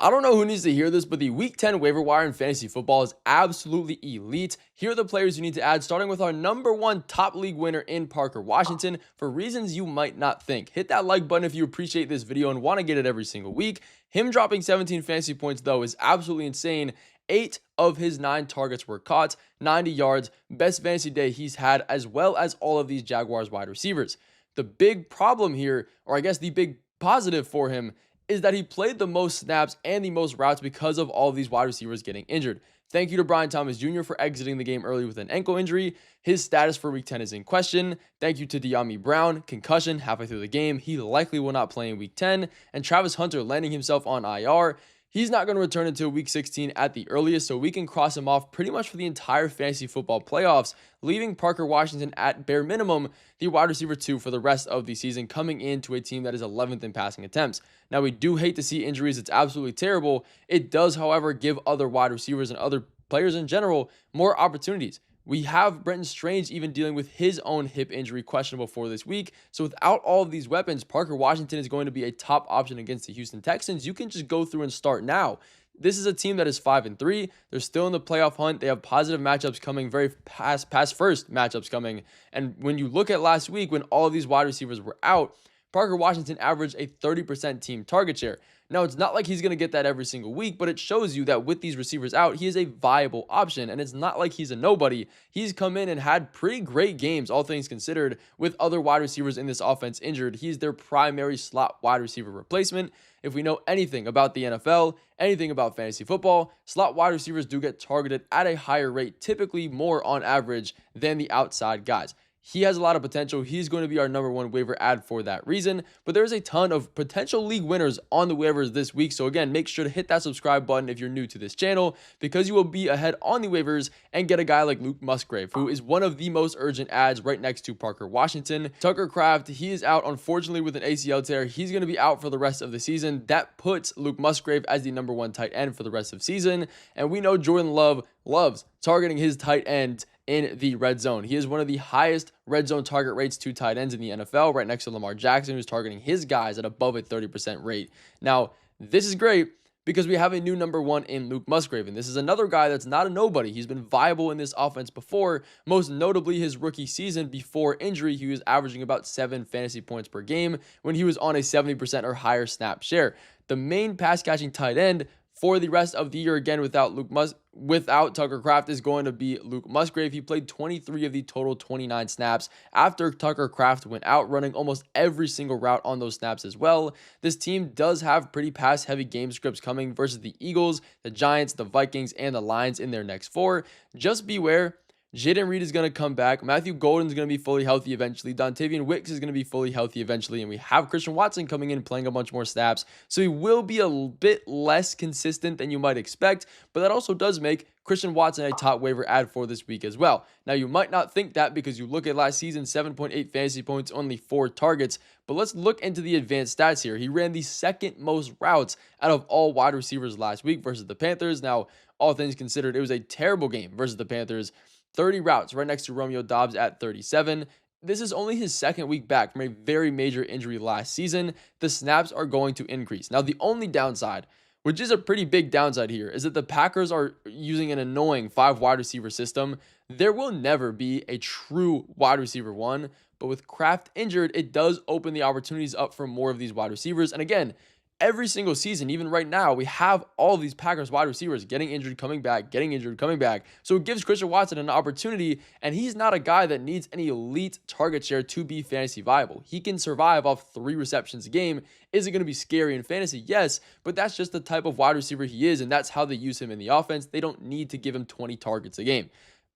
I don't know who needs to hear this, but the Week 10 waiver wire in fantasy football is absolutely elite. Here are the players you need to add, starting with our #1 top league winner in Parker Washington, for reasons you might not think. Hit that like button if you appreciate this video and want to get it every single week. Him dropping 17 fantasy points, though, is absolutely insane. 8 of his 9 targets were caught, 90 yards, best fantasy day he's had, as well as all of these Jaguars wide receivers. The big problem here, or I guess the big positive for him, is that he played the most snaps and the most routes because of all of these wide receivers getting injured. Thank you to Brian Thomas Jr. for exiting the game early with an ankle injury. His status for Week 10 is in question. Thank you to De'Ami Brown, concussion halfway through the game. He likely will not play in Week 10. And Travis Hunter landing himself on IR. He's not going to return until Week 16 at the earliest, so we can cross him off pretty much for the entire fantasy football playoffs, leaving Parker Washington at bare minimum the wide receiver 2 for the rest of the season, coming into a team that is 11th in passing attempts. Now, we do hate to see injuries. It's absolutely terrible. It does, however, give other wide receivers and other players in general more opportunities. We have Brenton Strange even dealing with his own hip injury, questionable for this week. So without all of these weapons, Parker Washington is going to be a top option against the Houston Texans. You can just go through and start now. This is a team that is 5-3. They're still in the playoff hunt. They have positive matchups coming, very pass first matchups coming. And when you look at last week, when all of these wide receivers were out, Parker Washington averaged a 30% team target share. Now, it's not like he's going to get that every single week, but it shows you that with these receivers out, he is a viable option, and it's not like he's a nobody. He's come in and had pretty great games, all things considered, with other wide receivers in this offense injured. He's their primary slot wide receiver replacement. If we know anything about the NFL, anything about fantasy football, slot wide receivers do get targeted at a higher rate, typically more on average than the outside guys. He has a lot of potential. He's going to be our #1 waiver ad for that reason. But there's a ton of potential league winners on the waivers this week. So again, make sure to hit that subscribe button if you're new to this channel, because you will be ahead on the waivers and get a guy like Luke Musgrave, who is one of the most urgent ads right next to Parker Washington. Tucker Kraft, he is out, unfortunately, with an ACL tear. He's going to be out for the rest of the season. That puts Luke Musgrave as the #1 tight end for the rest of the season. And we know Jordan Love loves targeting his tight end in the red zone. He is one of the highest red zone target rates to tight ends in the NFL, right next to Lamar Jackson, who's targeting his guys at above a 30% rate. Now, this is great because we have a new #1 in Luke Musgrave, and this is another guy that's not a nobody. He's been viable in this offense before, most notably his rookie season before injury. He was averaging about 7 fantasy points per game when he was on a 70% or higher snap share. The main pass catching tight end for the rest of the year, again, without Tucker Kraft, is going to be Luke Musgrave. He played 23 of the total 29 snaps after Tucker Kraft went out, running almost every single route on those snaps as well. This team does have pretty pass-heavy game scripts coming versus the Eagles, the Giants, the Vikings, and the Lions in their next 4. Just beware. Jaden Reed is going to come back. Matthew Golden is going to be fully healthy eventually. Dontavian Wicks is going to be fully healthy eventually. And we have Christian Watson coming in playing a bunch more snaps. So he will be a bit less consistent than you might expect. But that also does make Christian Watson a top waiver ad for this week as well. Now, you might not think that because you look at last season, 7.8 fantasy points, only 4 targets. But let's look into the advanced stats here. He ran the second most routes out of all wide receivers last week versus the Panthers. Now, all things considered, it was a terrible game versus the Panthers. 30 routes, right next to Romeo Doubs at 37. This is only his second week back from a very major injury last season. The snaps are going to increase. Now, the only downside, which is a pretty big downside here, is that the Packers are using an annoying 5 wide receiver system. There will never be a true wide receiver 1, but with Kraft injured, it does open the opportunities up for more of these wide receivers. And again, every single season, even right now, we have all of these Packers wide receivers getting injured, coming back, getting injured, coming back. So it gives Christian Watson an opportunity, and he's not a guy that needs any elite target share to be fantasy viable. He can survive off 3 receptions a game. Is it going to be scary in fantasy? Yes, but that's just the type of wide receiver he is, and that's how they use him in the offense. They don't need to give him 20 targets a game.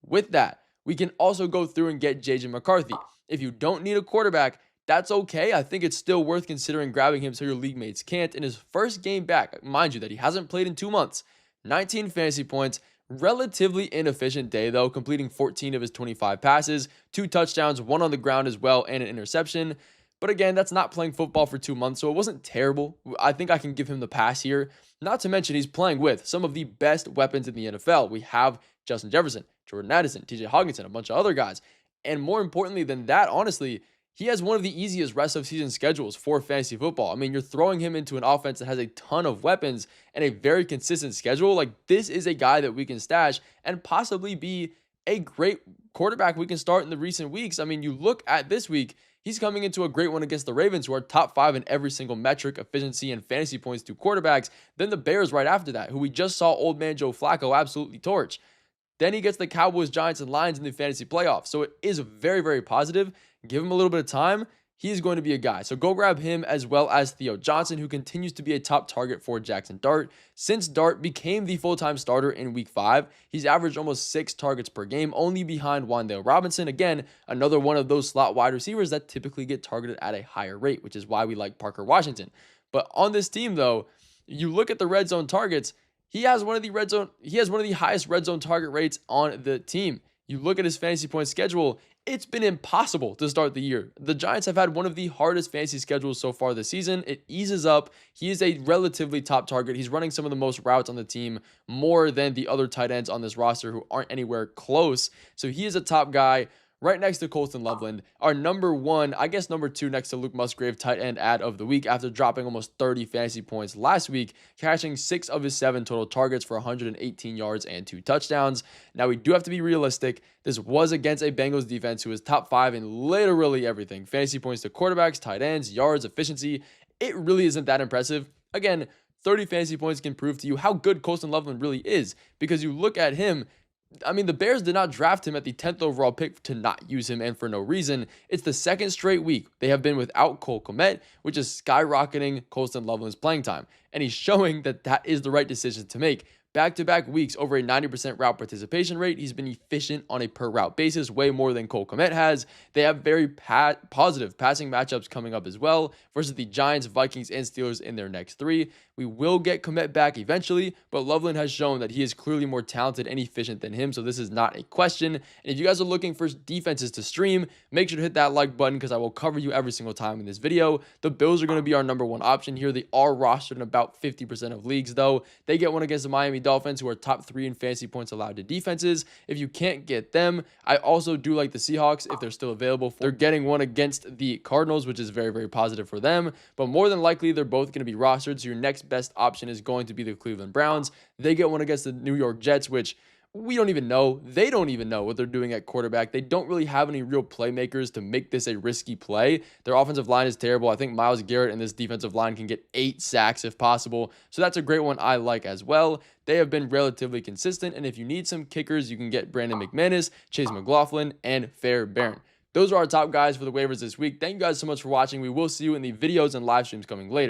With that, we can also go through and get JJ McCarthy. If you don't need a quarterback, that's okay. I think it's still worth considering grabbing him so your league mates can't. In his first game back, mind you that he hasn't played in 2 months, 19 fantasy points, relatively inefficient day though, completing 14 of his 25 passes, 2 touchdowns, 1 on the ground as well, and an interception. But again, that's not playing football for 2 months, so it wasn't terrible. I think I can give him the pass here. Not to mention he's playing with some of the best weapons in the NFL. We have Justin Jefferson, Jordan Addison, TJ Hawkinson, a bunch of other guys. And more importantly than that, honestly, he has one of the easiest rest of season schedules for fantasy football. I mean, you're throwing him into an offense that has a ton of weapons and a very consistent schedule. Like, this is a guy that we can stash and possibly be a great quarterback we can start in the recent weeks. I mean, you look at this week, he's coming into a great one against the Ravens, who are top 5 in every single metric, efficiency, and fantasy points to quarterbacks. Then the Bears right after that, who we just saw old man Joe Flacco absolutely torch. Then he gets the Cowboys, Giants, and Lions in the fantasy playoffs. So it is very, very positive. Give him a little bit of time. He's going to be a guy. So go grab him as well as Theo Johnson, who continues to be a top target for Jackson Dart. Since Dart became the full-time starter in week 5, he's averaged almost 6 targets per game, only behind Wan'Dale Robinson. Again, another one of those slot wide receivers that typically get targeted at a higher rate, which is why we like Parker Washington. But on this team, though, you look at the red zone targets, he has one of the highest red zone target rates on the team. You look at his fantasy point schedule, it's been impossible to start the year. The Giants have had one of the hardest fantasy schedules so far this season. It eases up. He is a relatively top target. He's running some of the most routes on the team, more than the other tight ends on this roster who aren't anywhere close. So he is a top guy. Right next to Colston Loveland, our number 1, I guess number 2 next to Luke Musgrave, tight end ad of the week after dropping almost 30 fantasy points last week, catching 6 of his 7 total targets for 118 yards and 2 touchdowns. Now, we do have to be realistic. This was against a Bengals defense who is top 5 in literally everything. Fantasy points to quarterbacks, tight ends, yards, efficiency. It really isn't that impressive. Again, 30 fantasy points can prove to you how good Colston Loveland really is, because you look at him. I mean, the Bears did not draft him at the 10th overall pick to not use him, and for no reason. It's the second straight week they have been without Cole Kmet, which is skyrocketing Colston Loveland's playing time. And he's showing that that is the right decision to make. Back-to-back weeks, over a 90% route participation rate. He's been efficient on a per-route basis, way more than Cole Kmet has. They have very positive passing matchups coming up as well versus the Giants, Vikings, and Steelers in their next 3. We will get Kmet back eventually, but Loveland has shown that he is clearly more talented and efficient than him, so this is not a question. And if you guys are looking for defenses to stream, make sure to hit that like button because I will cover you every single time in this video. The Bills are going to be our number 1 option here. They are rostered in about 50% of leagues, though. They get one against the Miami Dolphins, who are top 3 in fantasy points allowed to defenses. If you can't get them, I also do like the Seahawks if they're still available. They're getting one against the Cardinals, which is very, very positive for them. But more than likely, they're both going to be rostered, so your next best option is going to be the Cleveland Browns. They get one against the New York Jets, which we don't even know. They don't even know what they're doing at quarterback. They don't really have any real playmakers to make this a risky play. Their offensive line is terrible. I think Myles Garrett and this defensive line can get 8 sacks if possible. So that's a great one I like as well. They have been relatively consistent. And if you need some kickers, you can get Brandon McManus, Chase McLaughlin, and Fair Baron. Those are our top guys for the waivers this week. Thank you guys so much for watching. We will see you in the videos and live streams coming later.